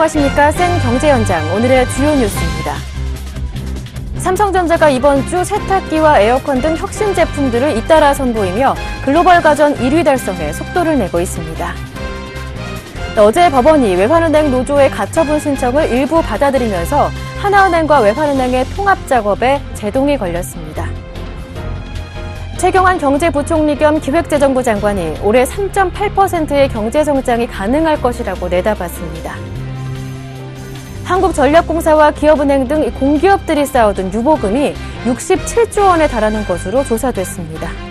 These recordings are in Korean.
안녕하십니까. 센 경제 현장, 오늘의 주요 뉴스입니다. 삼성전자가 이번 주 세탁기와 에어컨 등 혁신 제품들을 잇따라 선보이며 글로벌 가전 1위 달성에 속도를 내고 있습니다. 어제 법원이 외환은행 노조의 가처분 신청을 일부 받아들이면서 하나은행과 외환은행의 통합 작업에 제동이 걸렸습니다. 최경환 경제부총리 겸 기획재정부 장관이 올해 3.8%의 경제 성장이 가능할 것이라고 내다봤습니다. 한국전력공사와 기업은행 등 공기업들이 쌓아둔 유보금이 67조 원에 달하는 것으로 조사됐습니다.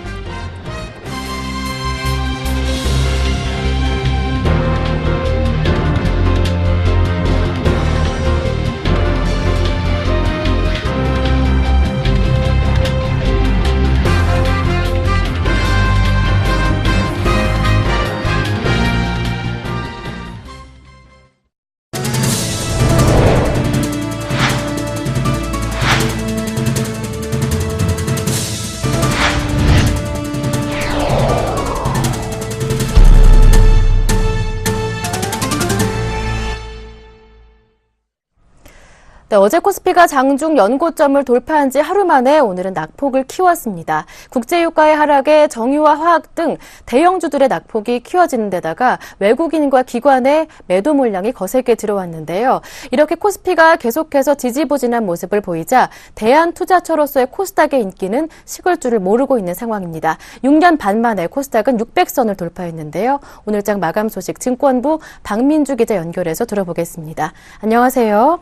어제 코스피가 장중 연고점을 돌파한 지 하루 만에 오늘은 낙폭을 키웠습니다. 국제유가의 하락에 정유와 화학 등 대형주들의 낙폭이 키워지는 데다가 외국인과 기관의 매도 물량이 거세게 들어왔는데요. 이렇게 코스피가 계속해서 지지부진한 모습을 보이자 대한투자처로서의 코스닥의 인기는 식을 줄을 모르고 있는 상황입니다. 6년 반 만에 코스닥은 600선을 돌파했는데요. 오늘장 마감 소식 증권부 박민주 기자 연결해서 들어보겠습니다. 안녕하세요.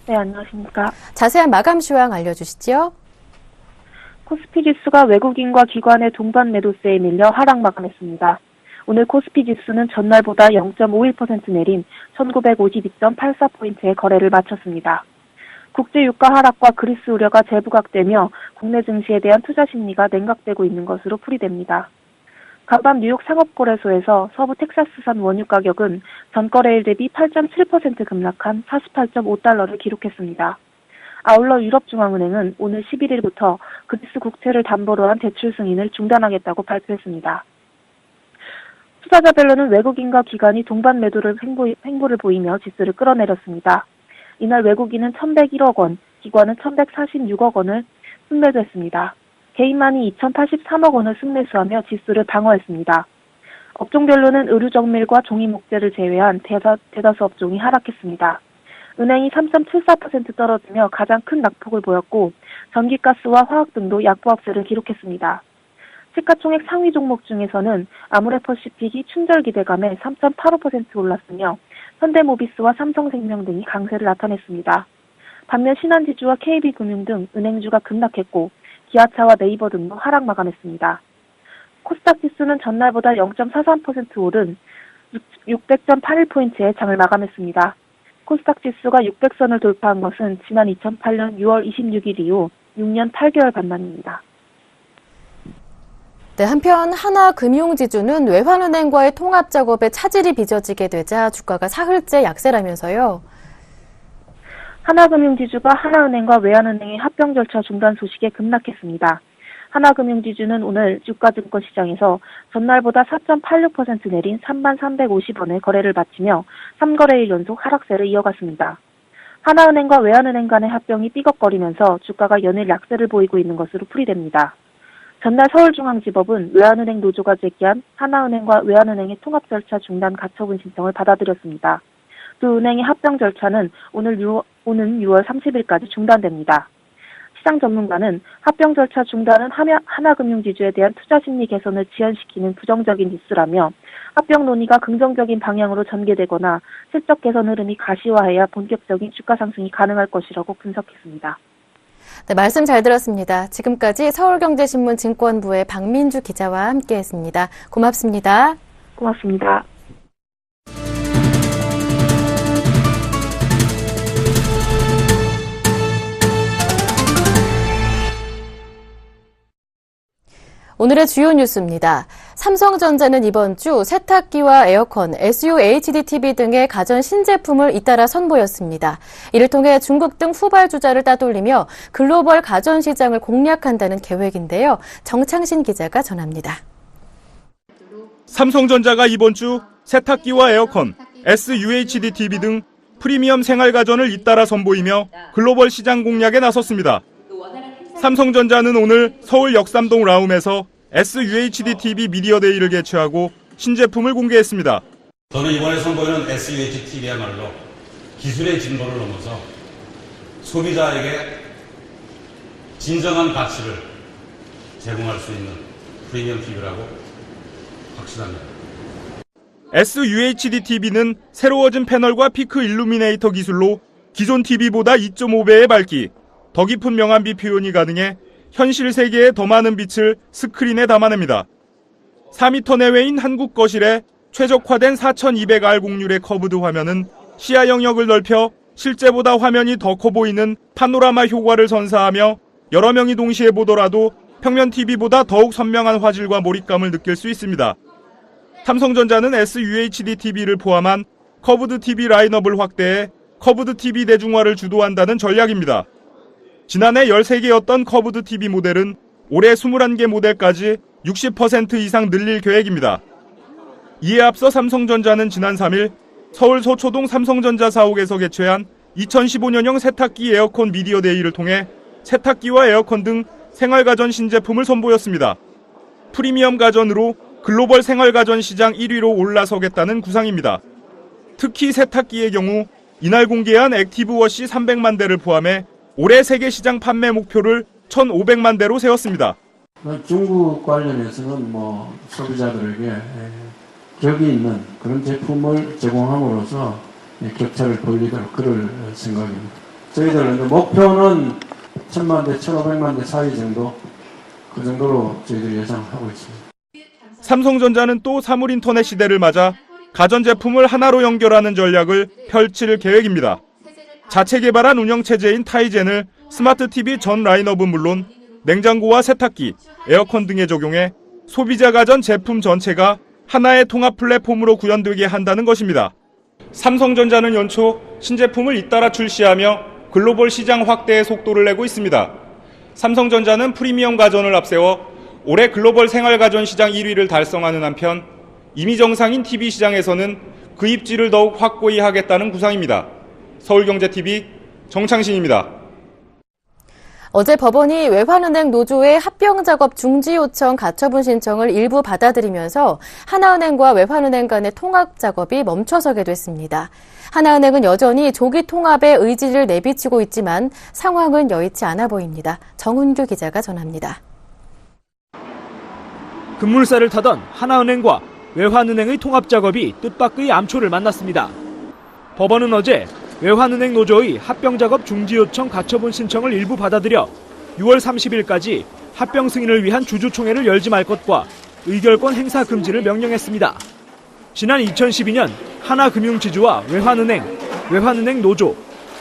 네, 안녕하십니까. 자세한 마감 시황 알려주시죠. 코스피 지수가 외국인과 기관의 동반 매도세에 밀려 하락 마감했습니다. 오늘 코스피 지수는 전날보다 0.51% 내린 1952.84포인트의 거래를 마쳤습니다. 국제유가 하락과 그리스 우려가 재부각되며 국내 증시에 대한 투자 심리가 냉각되고 있는 것으로 풀이됩니다. 간밤 뉴욕 상업거래소에서 서부 텍사스산 원유 가격은 전거래일 대비 8.7% 급락한 48.5달러를 기록했습니다. 아울러 유럽중앙은행은 오늘 11일부터 그리스 국채를 담보로 한 대출 승인을 중단하겠다고 발표했습니다. 투자자별로는 외국인과 기관이 동반 매도를 횡보를 보이며 지수를 끌어내렸습니다. 이날 외국인은 1,101억 원, 기관은 1,146억 원을 순매도했습니다. 개인만이 2,083억 원을 순매수하며 지수를 방어했습니다. 업종별로는 의류정밀과 종이목재를 제외한 대다수 업종이 하락했습니다. 은행이 3.74% 떨어지며 가장 큰 낙폭을 보였고 전기가스와 화학 등도 약보합세를 기록했습니다. 시가총액 상위 종목 중에서는 아모레퍼시픽이 춘절 기대감에 3.85% 올랐으며 현대모비스와 삼성생명 등이 강세를 나타냈습니다. 반면 신한지주와 KB금융 등 은행주가 급락했고 기아차와 네이버 등도 하락 마감했습니다. 코스닥 지수는 전날보다 0.43% 오른 600.81포인트의 장을 마감했습니다. 코스닥 지수가 600선을 돌파한 것은 지난 2008년 6월 26일 이후 6년 8개월 반 만입니다. 네, 한편 하나금융지주는 외환은행과의 통합 작업에 차질이 빚어지게 되자 주가가 사흘째 약세라면서요. 하나금융지주가 하나은행과 외환은행의 합병 절차 중단 소식에 급락했습니다. 하나금융지주는 오늘 주가증권시장에서 전날보다 4.86% 내린 3350원의 거래를 마치며 3거래일 연속 하락세를 이어갔습니다. 하나은행과 외환은행 간의 합병이 삐걱거리면서 주가가 연일 약세를 보이고 있는 것으로 풀이됩니다. 전날 서울중앙지법은 외환은행 노조가 제기한 하나은행과 외환은행의 통합 절차 중단 가처분 신청을 받아들였습니다. 두 은행의 합병 절차는 오는 6월 30일까지 중단됩니다. 시장 전문가는 합병 절차 중단은 하나금융지주에 대한 투자 심리 개선을 지연시키는 부정적인 뉴스라며 합병 논의가 긍정적인 방향으로 전개되거나 실적 개선 흐름이 가시화해야 본격적인 주가 상승이 가능할 것이라고 분석했습니다. 네, 말씀 잘 들었습니다. 지금까지 서울경제신문 증권부의 박민주 기자와 함께했습니다. 고맙습니다. 고맙습니다. 오늘의 주요 뉴스입니다. 삼성전자는 이번 주 세탁기와 에어컨, SUHD TV 등의 가전 신제품을 잇따라 선보였습니다. 이를 통해 중국 등 후발주자를 따돌리며 글로벌 가전 시장을 공략한다는 계획인데요. 정창신 기자가 전합니다. 삼성전자가 이번 주 세탁기와 에어컨, SUHD TV 등 프리미엄 생활가전을 잇따라 선보이며 글로벌 시장 공략에 나섰습니다. 삼성전자는 오늘 서울 역삼동 라움에서 SUHD-TV 미디어데이를 개최하고 신제품을 공개했습니다. 저는 이번에 선보이는 SUHD-TV야말로 기술의 진보를 넘어서 소비자에게 진정한 가치를 제공할 수 있는 프리미엄 TV라고 확신합니다. SUHD-TV는 새로워진 패널과 피크 일루미네이터 기술로 기존 TV보다 2.5배의 밝기, 더 깊은 명암비 표현이 가능해 현실 세계의 더 많은 빛을 스크린에 담아냅니다. 4m 내외인 한국 거실에 최적화된 4200R 공률의 커브드 화면은 시야 영역을 넓혀 실제보다 화면이 더 커 보이는 파노라마 효과를 선사하며 여러 명이 동시에 보더라도 평면 TV보다 더욱 선명한 화질과 몰입감을 느낄 수 있습니다. 삼성전자는 SUHD-TV를 포함한 커브드 TV 라인업을 확대해 커브드 TV 대중화를 주도한다는 전략입니다. 지난해 13개였던 커브드 TV 모델은 올해 21개 모델까지 60% 이상 늘릴 계획입니다. 이에 앞서 삼성전자는 지난 3일 서울 서초동 삼성전자 사옥에서 개최한 2015년형 세탁기 에어컨 미디어데이를 통해 세탁기와 에어컨 등 생활가전 신제품을 선보였습니다. 프리미엄 가전으로 글로벌 생활가전 시장 1위로 올라서겠다는 구상입니다. 특히 세탁기의 경우 이날 공개한 액티브워시 300만 대를 포함해 올해 세계 시장 판매 목표를 1,500만 대로 세웠습니다. 중국 관련해서는 소비자들에게 격이 있는 그런 제품을 제공함으로써 격차를 벌리도록 그럴 생각입니다. 저희들은 목표는 1,000만 대, 1,500만 대 사이 정도, 그 정도로 저희들이 예상하고 있습니다. 삼성전자는 또 사물인터넷 시대를 맞아 가전제품을 하나로 연결하는 전략을 펼칠 계획입니다. 자체 개발한 운영체제인 타이젠을 스마트 TV 전 라인업은 물론 냉장고와 세탁기, 에어컨 등에 적용해 소비자 가전 제품 전체가 하나의 통합 플랫폼으로 구현되게 한다는 것입니다. 삼성전자는 연초 신제품을 잇따라 출시하며 글로벌 시장 확대의 속도를 내고 있습니다. 삼성전자는 프리미엄 가전을 앞세워 올해 글로벌 생활가전 시장 1위를 달성하는 한편 이미 정상인 TV 시장에서는 그 입지를 더욱 확고히 하겠다는 구상입니다. 서울경제TV 정창신입니다. 어제 법원이 외환은행 노조의 합병 작업 중지 요청 가처분 신청을 일부 받아들이면서 하나은행과 외환은행 간의 통합 작업이 멈춰서게 됐습니다. 하나은행은 여전히 조기 통합의 의지를 내비치고 있지만 상황은 여의치 않아 보입니다. 정훈규 기자가 전합니다. 급물살을 타던 하나은행과 외환은행의 통합 작업이 뜻밖의 암초를 만났습니다. 법원은 어제 외환은행 노조의 합병 작업 중지 요청 가처분 신청을 일부 받아들여 6월 30일까지 합병 승인을 위한 주주총회를 열지 말 것과 의결권 행사 금지를 명령했습니다. 지난 2012년 하나금융지주와 외환은행 노조,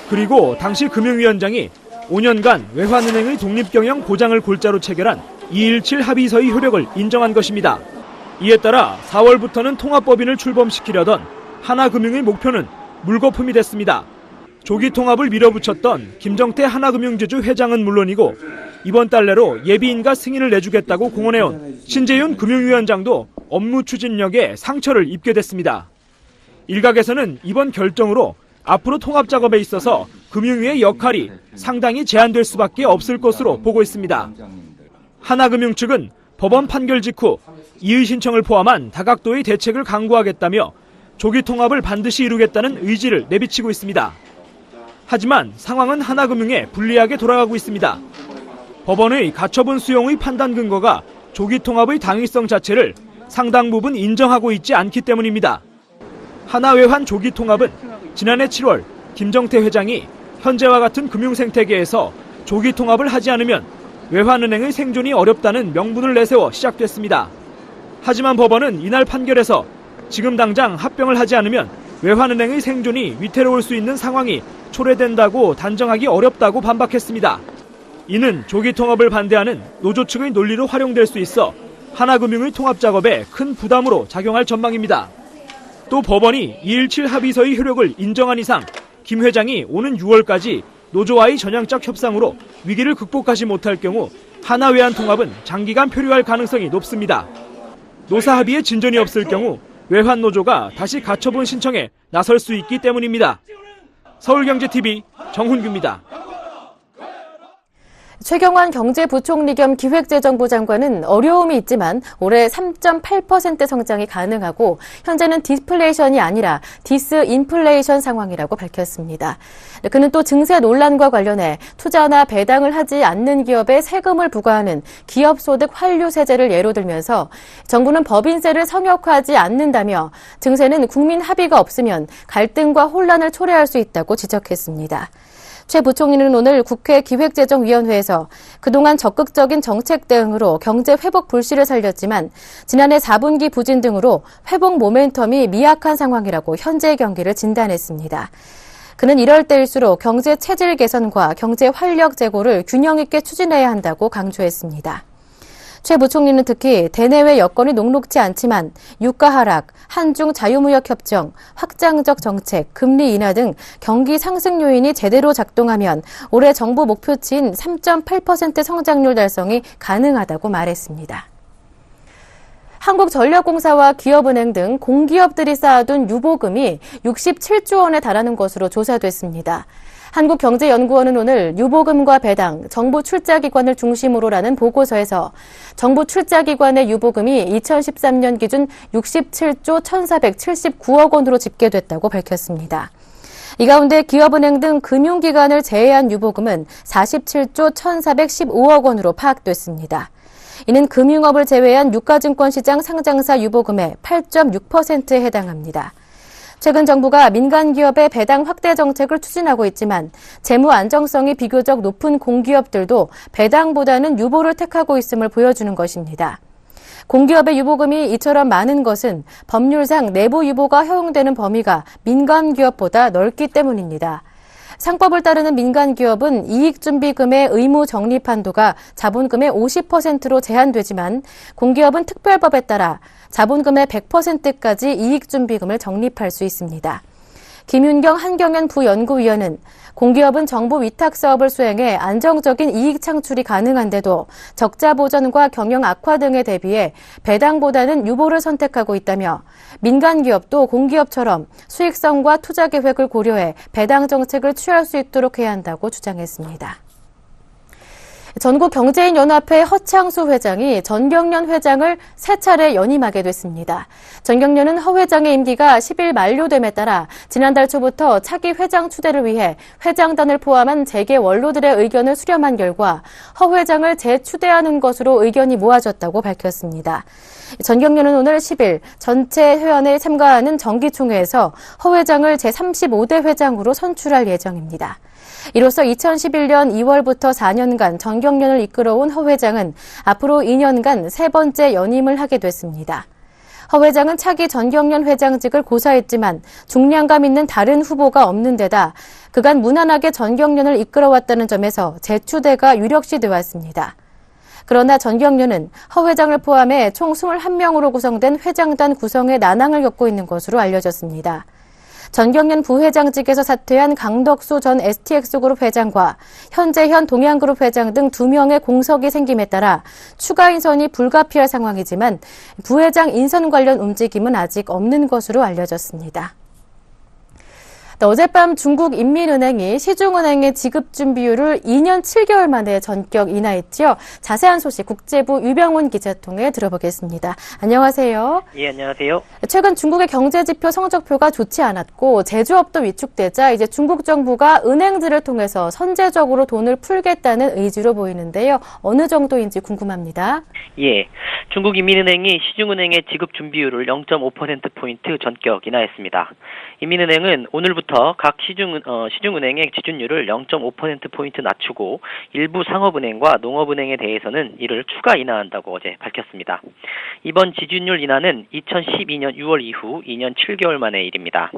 그리고 당시 금융위원장이 5년간 외환은행의 독립경영 보장을 골자로 체결한 217 합의서의 효력을 인정한 것입니다. 이에 따라 4월부터는 통합법인을 출범시키려던 하나금융의 목표는 물거품이 됐습니다. 조기 통합을 밀어붙였던 김정태 하나금융지주 회장은 물론이고 이번 달 내로 예비인가 승인을 내주겠다고 공언해온 신재윤 금융위원장도 업무 추진력에 상처를 입게 됐습니다. 일각에서는 이번 결정으로 앞으로 통합 작업에 있어서 금융위의 역할이 상당히 제한될 수밖에 없을 것으로 보고 있습니다. 하나금융 측은 법원 판결 직후 이의 신청을 포함한 다각도의 대책을 강구하겠다며 조기 통합을 반드시 이루겠다는 의지를 내비치고 있습니다. 하지만 상황은 하나금융에 불리하게 돌아가고 있습니다. 법원의 가처분 수용의 판단 근거가 조기 통합의 당위성 자체를 상당 부분 인정하고 있지 않기 때문입니다. 하나외환 조기 통합은 지난해 7월 김정태 회장이 현재와 같은 금융생태계에서 조기 통합을 하지 않으면 외환은행의 생존이 어렵다는 명분을 내세워 시작됐습니다. 하지만 법원은 이날 판결에서 지금 당장 합병을 하지 않으면 외환은행의 생존이 위태로울 수 있는 상황이 초래된다고 단정하기 어렵다고 반박했습니다. 이는 조기 통합을 반대하는 노조 측의 논리로 활용될 수 있어 하나금융의 통합 작업에 큰 부담으로 작용할 전망입니다. 또 법원이 217 합의서의 효력을 인정한 이상 김 회장이 오는 6월까지 노조와의 전향적 협상으로 위기를 극복하지 못할 경우 하나외환 통합은 장기간 표류할 가능성이 높습니다. 노사 합의에 진전이 없을 경우 외환노조가 다시 가처분 신청에 나설 수 있기 때문입니다. 서울경제TV 정훈규입니다. 최경환 경제부총리 겸 기획재정부 장관은 어려움이 있지만 올해 3.8% 성장이 가능하고 현재는 디플레이션이 아니라 디스인플레이션 상황이라고 밝혔습니다. 그는 또 증세 논란과 관련해 투자나 배당을 하지 않는 기업에 세금을 부과하는 기업소득 환류세제를 예로 들면서 정부는 법인세를 성역화하지 않는다며 증세는 국민 합의가 없으면 갈등과 혼란을 초래할 수 있다고 지적했습니다. 최 부총리는 오늘 국회 기획재정위원회에서 그동안 적극적인 정책 대응으로 경제 회복 불씨를 살렸지만 지난해 4분기 부진 등으로 회복 모멘텀이 미약한 상황이라고 현재의 경기를 진단했습니다. 그는 이럴 때일수록 경제 체질 개선과 경제 활력 제고를 균형 있게 추진해야 한다고 강조했습니다. 최 부총리는 특히 대내외 여건이 녹록지 않지만 유가 하락, 한중 자유무역 협정, 확장적 정책, 금리 인하 등 경기 상승 요인이 제대로 작동하면 올해 정부 목표치인 3.8% 성장률 달성이 가능하다고 말했습니다. 한국전력공사와 기업은행 등 공기업들이 쌓아둔 유보금이 67조 원에 달하는 것으로 조사됐습니다. 한국경제연구원은 오늘 유보금과 배당, 정부 출자기관을 중심으로라는 보고서에서 정부 출자기관의 유보금이 2013년 기준 67조 1,479억 원으로 집계됐다고 밝혔습니다. 이 가운데 기업은행 등 금융기관을 제외한 유보금은 47조 1,415억 원으로 파악됐습니다. 이는 금융업을 제외한 유가증권시장 상장사 유보금의 8.6%에 해당합니다. 최근 정부가 민간 기업의 배당 확대 정책을 추진하고 있지만 재무 안정성이 비교적 높은 공기업들도 배당보다는 유보를 택하고 있음을 보여주는 것입니다. 공기업의 유보금이 이처럼 많은 것은 법률상 내부 유보가 허용되는 범위가 민간 기업보다 넓기 때문입니다. 상법을 따르는 민간 기업은 이익준비금의 의무 적립 한도가 자본금의 50%로 제한되지만 공기업은 특별법에 따라 자본금의 100%까지 이익준비금을 적립할 수 있습니다. 김윤경 한경연 부연구위원은 공기업은 정부 위탁 사업을 수행해 안정적인 이익 창출이 가능한데도 적자 보전과 경영 악화 등에 대비해 배당보다는 유보를 선택하고 있다며 민간 기업도 공기업처럼 수익성과 투자 계획을 고려해 배당 정책을 취할 수 있도록 해야 한다고 주장했습니다. 전국경제인연합회 허창수 회장이 전경련 회장을 세 차례 연임하게 됐습니다. 전경련은 허 회장의 임기가 10일 만료됨에 따라 지난달 초부터 차기 회장 추대를 위해 회장단을 포함한 재계 원로들의 의견을 수렴한 결과 허 회장을 재추대하는 것으로 의견이 모아졌다고 밝혔습니다. 전경련은 오늘 10일 전체 회원에 참가하는 정기총회에서 허 회장을 제35대 회장으로 선출할 예정입니다. 이로써 2011년 2월부터 4년간 전경련을 이끌어온 허 회장은 앞으로 2년간 세 번째 연임을 하게 됐습니다. 허 회장은 차기 전경련 회장직을 고사했지만 중량감 있는 다른 후보가 없는 데다 그간 무난하게 전경련을 이끌어왔다는 점에서 재추대가 유력시 되었습니다. 그러나 전경련은 허 회장을 포함해 총 21명으로 구성된 회장단 구성에 난항을 겪고 있는 것으로 알려졌습니다. 전경련 부회장직에서 사퇴한 강덕수 전 STX그룹 회장과 현재현 동양그룹 회장 등 2명의 공석이 생김에 따라 추가 인선이 불가피할 상황이지만 부회장 인선 관련 움직임은 아직 없는 것으로 알려졌습니다. 어젯밤 중국인민은행이 시중은행의 지급준비율을 2년 7개월 만에 전격 인하했죠. 자세한 소식 국제부 유병훈 기자 통해 들어보겠습니다. 안녕하세요. 예, 안녕하세요. 최근 중국의 경제지표 성적표가 좋지 않았고 제조업도 위축되자 이제 중국 정부가 은행들을 통해서 선제적으로 돈을 풀겠다는 의지로 보이는데요. 어느 정도인지 궁금합니다. 예, 중국인민은행이 시중은행의 지급준비율을 0.5%포인트 전격 인하했습니다. 인민은행은 오늘부터 각 시중은행의 지준율을 0.5%포인트 낮추고 일부 상업은행과 농업은행에 대해서는 이를 추가 인하한다고 어제 밝혔습니다. 이번 지준율 인하는 2012년 6월 이후 2년 7개월 만의 일입니다.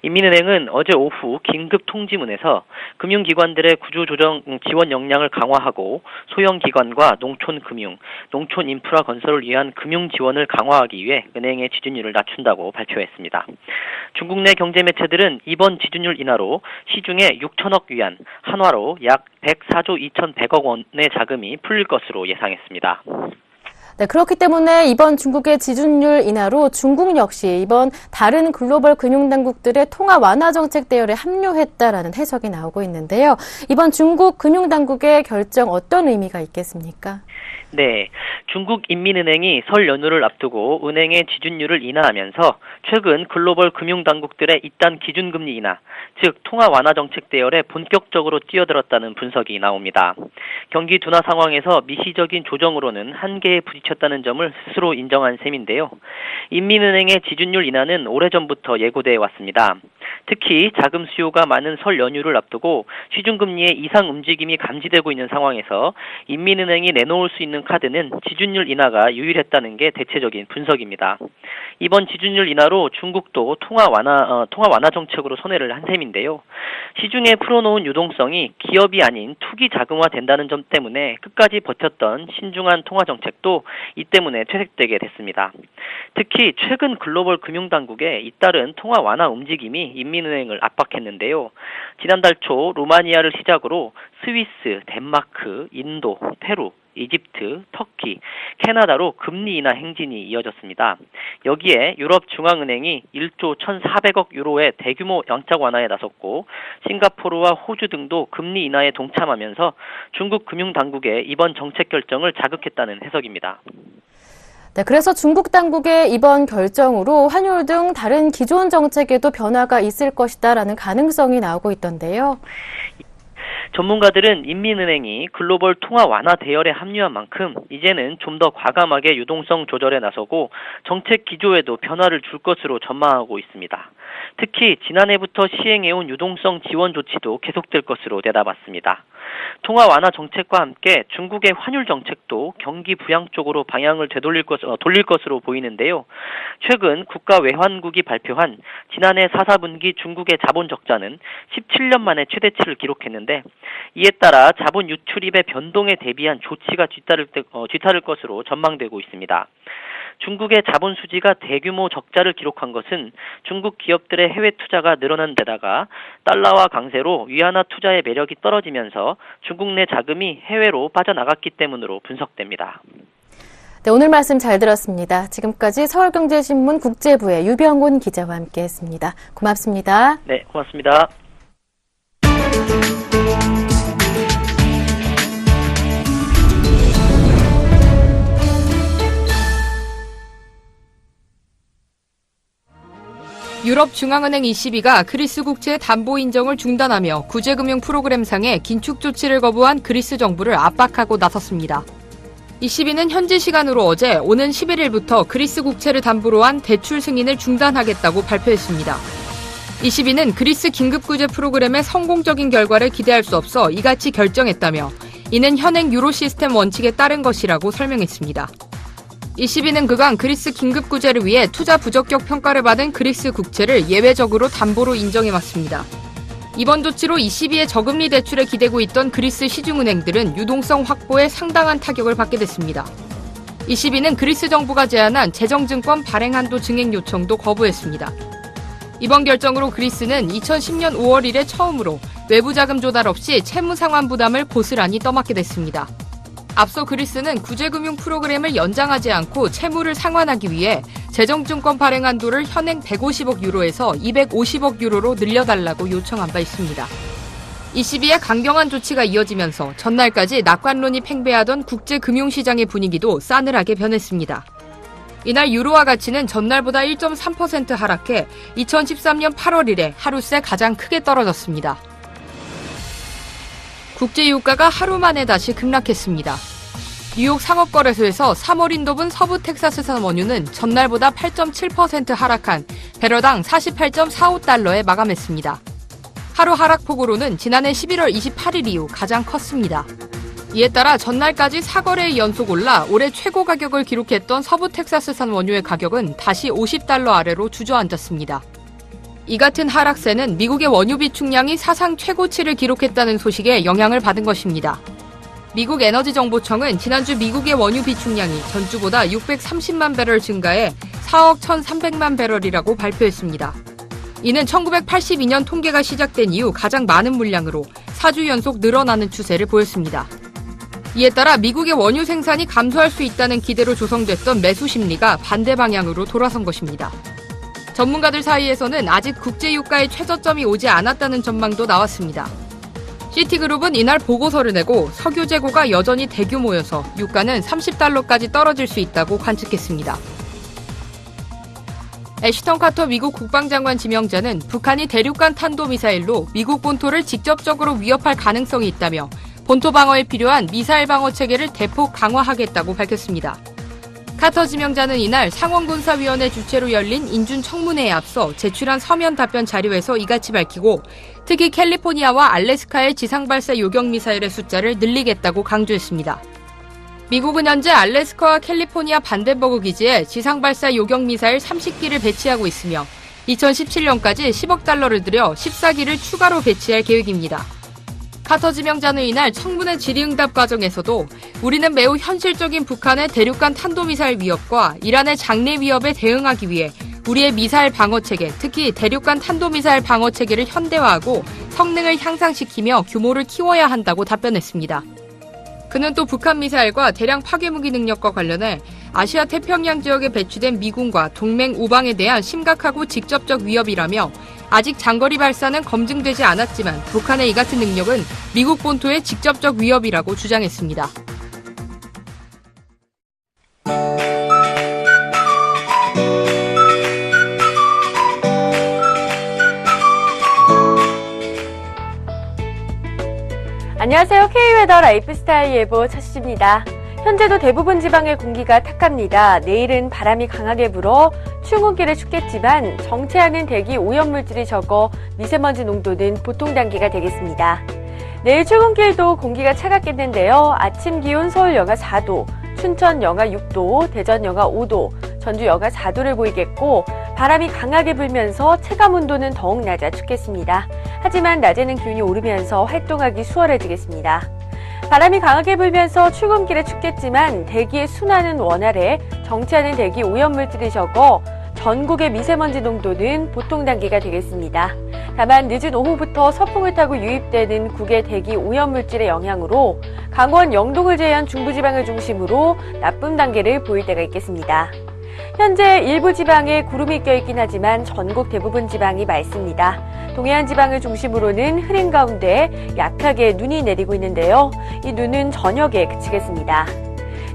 인민은행은 어제 오후 긴급 통지문에서 금융기관들의 구조조정 지원 역량을 강화하고 소형기관과 농촌금융, 농촌인프라 건설을 위한 금융지원을 강화하기 위해 은행의 지준율을 낮춘다고 발표했습니다. 중국 내 경제매체들은 이번 지준율 인하로 시중에 6천억 위안, 한화로 약 104조 2,100억 원의 자금이 풀릴 것으로 예상했습니다. 네, 그렇기 때문에 이번 중국의 지준율 인하로 중국 역시 이번 다른 글로벌 금융당국들의 통화 완화 정책 대열에 합류했다라는 해석이 나오고 있는데요. 이번 중국 금융당국의 결정 어떤 의미가 있겠습니까? 네, 중국 인민은행이 설 연휴를 앞두고 은행의 지준율을 인하하면서 최근 글로벌 금융당국들의 이단 기준금리 인하, 즉 통화 완화 정책 대열에 본격적으로 뛰어들었다는 분석이 나옵니다. 경기 둔화 상황에서 미시적인 조정으로는 한계에 부딪혔다는 점을 스스로 인정한 셈인데요. 인민은행의 지준율 인하는 오래전부터 예고돼 왔습니다. 특히 자금 수요가 많은 설 연휴를 앞두고 시중금리의 이상 움직임이 감지되고 있는 상황에서 인민은행이 내놓을 수 있는 카드는 지준율 인하가 유일했다는 게 대체적인 분석입니다. 이번 지준율 인하로 중국도 통화 완화 정책으로 선회를 한 셈인데요. 시중에 풀어놓은 유동성이 기업이 아닌 투기 자금화된다는 점 때문에 끝까지 버텼던 신중한 통화 정책도 이 때문에 퇴색되게 됐습니다. 특히 최근 글로벌 금융당국의 잇따른 통화 완화 움직임이 인민은행을 압박했는데요. 지난달 초 루마니아를 시작으로 스위스, 덴마크, 인도, 페루, 이집트, 터키, 캐나다로 금리 인하 행진이 이어졌습니다. 여기에 유럽중앙은행이 1조 1,400억 유로의 대규모 양적 완화에 나섰고 싱가포르와 호주 등도 금리 인하에 동참하면서 중국 금융당국의 이번 정책 결정을 자극했다는 해석입니다. 네, 그래서 중국 당국의 이번 결정으로 환율 등 다른 기존 정책에도 변화가 있을 것이다라는 가능성이 나오고 있던데요. 전문가들은 인민은행이 글로벌 통화 완화 대열에 합류한 만큼 이제는 좀 더 과감하게 유동성 조절에 나서고 정책 기조에도 변화를 줄 것으로 전망하고 있습니다. 특히 지난해부터 시행해온 유동성 지원 조치도 계속될 것으로 내다봤습니다. 통화 완화 정책과 함께 중국의 환율 정책도 경기 부양 쪽으로 방향을 돌릴 것으로 보이는데요. 최근 국가 외환국이 발표한 지난해 4분기 중국의 자본 적자는 17년 만에 최대치를 기록했는데 이에 따라 자본 유출입의 변동에 대비한 조치가 뒤따를 것으로 전망되고 있습니다. 중국의 자본 수지가 대규모 적자를 기록한 것은 중국 기업들의 해외 투자가 늘어난 데다가 달러화 강세로 위안화 투자의 매력이 떨어지면서 중국 내 자금이 해외로 빠져나갔기 때문으로 분석됩니다. 네, 오늘 말씀 잘 들었습니다. 지금까지 서울경제신문 국제부의 유병훈 기자와 함께했습니다. 고맙습니다. 네, 고맙습니다. 유럽중앙은행 ECB가 그리스 국채의 담보 인정을 중단하며 구제금융 프로그램상의 긴축 조치를 거부한 그리스 정부를 압박하고 나섰습니다. ECB는 현지 시간으로 어제 오는 11일부터 그리스 국채를 담보로 한 대출 승인을 중단하겠다고 발표했습니다. ECB는 그리스 긴급구제 프로그램의 성공적인 결과를 기대할 수 없어 이같이 결정했다며 이는 현행 유로 시스템 원칙에 따른 것이라고 설명했습니다. ECB는 그간 그리스 긴급구제를 위해 투자 부적격 평가를 받은 그리스 국채를 예외적으로 담보로 인정해왔습니다. 이번 조치로 ECB의 저금리 대출에 기대고 있던 그리스 시중은행들은 유동성 확보에 상당한 타격을 받게 됐습니다. ECB는 그리스 정부가 제안한 재정증권 발행 한도 증액 요청도 거부했습니다. 이번 결정으로 그리스는 2010년 5월 이래 처음으로 외부 자금 조달 없이 채무 상환 부담을 고스란히 떠맡게 됐습니다. 앞서 그리스는 구제금융 프로그램을 연장하지 않고 채무를 상환하기 위해 재정증권 발행 한도를 현행 150억 유로에서 250억 유로로 늘려달라고 요청한 바 있습니다. ECB의 강경한 조치가 이어지면서 전날까지 낙관론이 팽배하던 국제금융시장의 분위기도 싸늘하게 변했습니다. 이날 유로화 가치는 전날보다 1.3% 하락해 2013년 8월 이래 하루 새 가장 크게 떨어졌습니다. 국제유가가 하루 만에 다시 급락했습니다. 뉴욕 상업거래소에서 3월 인도분 서부 텍사스산 원유는 전날보다 8.7% 하락한 배럴당 48.45달러에 마감했습니다. 하루 하락폭으로는 지난해 11월 28일 이후 가장 컸습니다. 이에 따라 전날까지 4거래일 연속 올라 올해 최고 가격을 기록했던 서부 텍사스산 원유의 가격은 다시 50달러 아래로 주저앉았습니다. 이 같은 하락세는 미국의 원유 비축량이 사상 최고치를 기록했다는 소식에 영향을 받은 것입니다. 미국 에너지정보청은 지난주 미국의 원유 비축량이 전주보다 630만 배럴 증가해 4억 1,300만 배럴이라고 발표했습니다. 이는 1982년 통계가 시작된 이후 가장 많은 물량으로 4주 연속 늘어나는 추세를 보였습니다. 이에 따라 미국의 원유 생산이 감소할 수 있다는 기대로 조성됐던 매수 심리가 반대 방향으로 돌아선 것입니다. 전문가들 사이에서는 아직 국제유가의 최저점이 오지 않았다는 전망도 나왔습니다. 시티그룹은 이날 보고서를 내고 석유 재고가 여전히 대규모여서 유가는 $30까지 떨어질 수 있다고 관측했습니다. 애쉬턴 카터 미국 국방장관 지명자는 북한이 대륙간 탄도미사일로 미국 본토를 직접적으로 위협할 가능성이 있다며 본토 방어에 필요한 미사일 방어 체계를 대폭 강화하겠다고 밝혔습니다. 카터 지명자는 이날 상원군사위원회 주최로 열린 인준 청문회에 앞서 제출한 서면 답변 자료에서 이같이 밝히고 특히 캘리포니아와 알래스카의 지상발사 요격미사일의 숫자를 늘리겠다고 강조했습니다. 미국은 현재 알래스카와 캘리포니아 반덴버그 기지에 지상발사 요격미사일 30기를 배치하고 있으며 2017년까지 $10억 들여 14기를 추가로 배치할 계획입니다. 카터 지명자는 이날 청문회 질의응답 과정에서도 우리는 매우 현실적인 북한의 대륙간 탄도미사일 위협과 이란의 장래 위협에 대응하기 위해 우리의 미사일 방어체계, 특히 대륙간 탄도미사일 방어체계를 현대화하고 성능을 향상시키며 규모를 키워야 한다고 답변했습니다. 그는 또 북한 미사일과 대량 파괴무기 능력과 관련해 아시아 태평양 지역에 배치된 미군과 동맹 우방에 대한 심각하고 직접적 위협이라며 아직 장거리 발사는 검증되지 않았지만 북한의 이 같은 능력은 미국 본토의 직접적 위협이라고 주장했습니다. 안녕하세요. K웨더 라이프스타일 예보 차시입니다. 현재도 대부분 지방의 공기가 탁합니다. 내일은 바람이 강하게 불어 출근길에 춥겠지만 정체하는 대기 오염물질이 적어 미세먼지 농도는 보통 단계가 되겠습니다. 내일 출근길도 공기가 차갑겠는데요. 아침 기온 서울 영하 4도, 춘천 영하 6도, 대전 영하 5도, 전주 영하 4도를 보이겠고 바람이 강하게 불면서 체감 온도는 더욱 낮아 춥겠습니다. 하지만 낮에는 기온이 오르면서 활동하기 수월해지겠습니다. 바람이 강하게 불면서 출근길에 춥겠지만 대기의 순환은 원활해 정체하는 대기 오염물질이 적어 전국의 미세먼지 농도는 보통 단계가 되겠습니다. 다만 늦은 오후부터 서풍을 타고 유입되는 국외 대기 오염물질의 영향으로 강원 영동을 제외한 중부지방을 중심으로 나쁨 단계를 보일 때가 있겠습니다. 현재 일부 지방에 구름이 껴있긴 하지만 전국 대부분 지방이 맑습니다. 동해안 지방을 중심으로는 흐린 가운데 약하게 눈이 내리고 있는데요. 이 눈은 저녁에 그치겠습니다.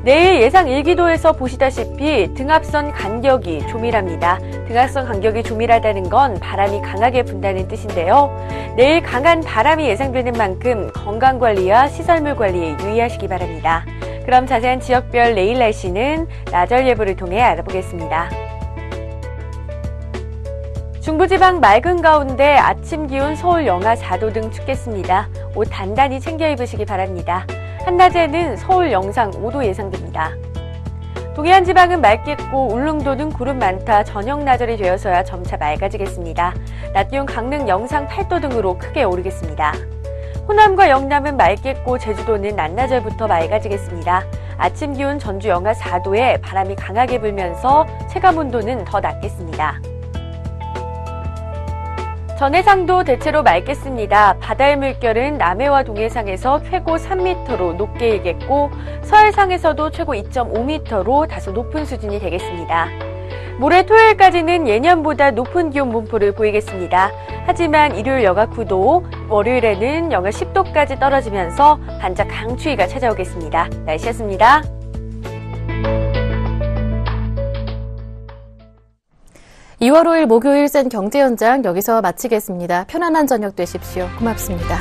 내일 예상 일기도에서 보시다시피 등압선 간격이 조밀합니다. 등압선 간격이 조밀하다는 건 바람이 강하게 분다는 뜻인데요. 내일 강한 바람이 예상되는 만큼 건강관리와 시설물 관리에 유의하시기 바랍니다. 그럼 자세한 지역별 내일 날씨는 나절 예보를 통해 알아보겠습니다. 중부지방 맑은 가운데 아침 기온 서울 영하 4도 등 춥겠습니다. 옷 단단히 챙겨 입으시기 바랍니다. 한낮에는 서울 영상 5도 예상됩니다. 동해안 지방은 맑겠고 울릉도는 구름 많다 저녁 나절이 되어서야 점차 맑아지겠습니다. 낮 기온 강릉 영상 8도 등으로 크게 오르겠습니다. 호남과 영남은 맑겠고 제주도는 낮나절부터 맑아지겠습니다. 아침 기온 전주 영하 4도에 바람이 강하게 불면서 체감 온도는 더 낮겠습니다. 전해상도 대체로 맑겠습니다. 바다의 물결은 남해와 동해상에서 최고 3m로 높게 일겠고 서해상에서도 최고 2.5m로 다소 높은 수준이 되겠습니다. 모레 토요일까지는 예년보다 높은 기온 분포를 보이겠습니다. 하지만 일요일 영하 9도, 월요일에는 영하 10도까지 떨어지면서 반짝 강추위가 찾아오겠습니다. 날씨였습니다. (2월 5일) 목요일 센 경제 현장 여기서 마치겠습니다. 편안한 저녁 되십시오. 고맙습니다.